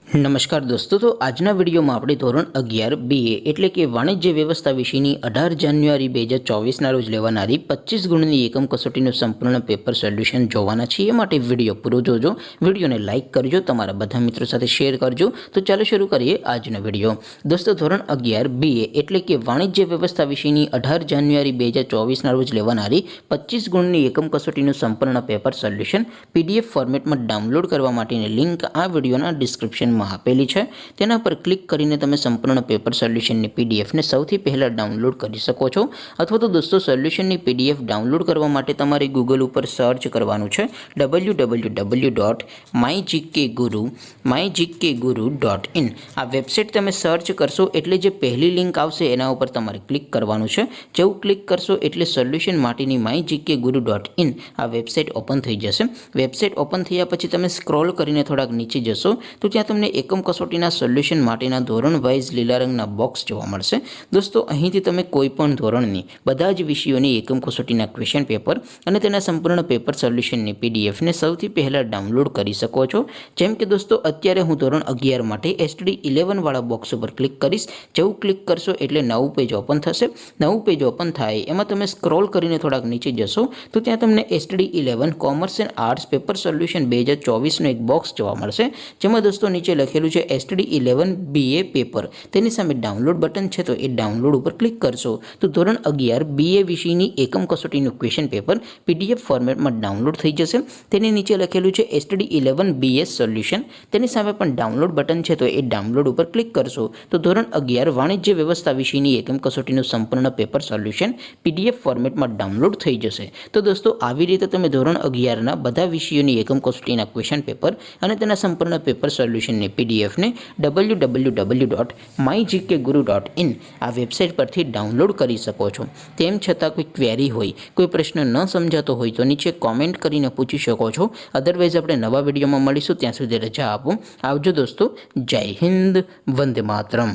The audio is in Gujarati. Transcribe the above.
નમસ્કાર દોસ્તો, તો આજના વિડીયોમાં આપણે ધોરણ 11 BA એટલે કે વાણિજ્ય વ્યવસ્થા વિષયની 18 જાન્યુઆરી 2024ના રોજ લેવાનારી 25 ગુણની એકમ કસોટીનું સંપૂર્ણ પેપર સોલ્યુશન જોવાના છીએ। માટે વિડીયો પૂરો જોજો, વિડીયોને લાઇક કરજો, તમારા બધા મિત્રો સાથે શેર કરજો। તો ચાલો શરૂ કરીએ આજનો વિડીયો। દોસ્તો, ધોરણ 11 BA એટલે કે વાણિજ્ય વ્યવસ્થા વિષયની 18 જાન્યુઆરી 2024ના રોજ લેવાનારી 25 ગુણની એકમ કસોટીનું સંપૂર્ણ પેપર સોલ્યુશન PDF ફોર્મેટમાં ડાઉનલોડ કરવા માટેની લિંક આ વિડીયોના ડિસ્ક્રિપ્શન આપેલી છે। તેના પર ક્લિક કરીને તમે સંપૂર્ણ પેપર સોલ્યુશનની PDF ને સૌથી પહેલા ડાઉનલોડ કરી શકો છો। અથવા તો દોસ્તો, સોલ્યુશનની PDF ડાઉનલોડ કરવા માટે તમારે ગૂગલ ઉપર સર્ચ કરવાનું છે www.mygkguru.in। આ વેબસાઇટ તમે સર્ચ કરશો એટલે જે પહેલી લિંક આવશે એના ઉપર તમારે ક્લિક કરવાનું છે। જેવું ક્લિક કરશો એટલે સોલ્યુશન માટેની mygkguru.in આ વેબસાઇટ ઓપન થઈ જશે। વેબસાઇટ ઓપન થયા પછી તમે સ્ક્રોલ કરીને થોડાક નીચે જશો તો ત્યાં તમને એકમ કસોટીના સોલ્યુશન માટેના ધોરણ વાઇઝ લીલા રંગના બોક્સ જોવા મળશે। દોસ્તો, અહીંથી તમે કોઈ પણ ધોરણની બધા જ વિષયોની એકમ કસોટીના ક્વેશ્ચન પેપર અને તેના સંપૂર્ણ પેપર સોલ્યુશનની PDF ને સૌથી પહેલાં ડાઉનલોડ કરી શકો છો। જેમ કે દોસ્તો, અત્યારે હું ધોરણ 11 માટે STD 11 વાળા બોક્સ ઉપર ક્લિક કરીશ। જેવું ક્લિક કરશો એટલે નવું પેજ ઓપન થશે। નવું પેજ ઓપન થાય એમાં તમે સ્ક્રોલ કરીને થોડાક નીચે જશો તો ત્યાં તમને STD 11 commerce and arts paper solution 2024નું એક બોક્સ જોવા મળશે। જેમાં દોસ્તો નીચે લખેલું છે STD 11 BA પેપર, તેની સામે ડાઉનલોડ બટન છે તો એ ડાઉનલોડ ઉપર ક્લિક કરશો તો ધોરણ 11 BA વિષયની એકમ કસોટીનું ક્વેશ્ચન પેપર PDF ફોર્મેટમાં ડાઉનલોડ થઈ જશે। તેની નીચે લખેલું છે STD 11 BS સોલ્યુશન, તેની સામે પણ ડાઉનલોડ બટન છે તો એ ડાઉનલોડ ઉપર ક્લિક કરશો તો ધોરણ 11 વાણિજ્ય વ્યવસ્થા વિષયની એકમ કસોટીનું સંપૂર્ણ પેપર સોલ્યુશન PDF ફોર્મેટમાં ડાઉનલોડ થઈ જશે। તો દોસ્તો, આવી રીતે તમે ધોરણ 11ના બધા વિષયોની એકમ કસોટીના ક્વેશ્ચન પેપર અને તેના સંપૂર્ણ પેપર સોલ્યુશનની PDF ને www.mygkguru.in આ વેબસાઇટ પરથી ડાઉનલોડ કરી શકો છો। તેમ છતાં કોઈ ક્વેરી હોય, કોઈ પ્રશ્ન ન સમજાતો હોય તો નીચે કોમેન્ટ કરીને પૂછી શકો છો। અદરવાઇઝ આપણે નવા વિડીયોમાં મળીશું, ત્યાં સુધી રજા આપો। આવજો દોસ્તો, જય હિન્દ, વંદે માતરમ।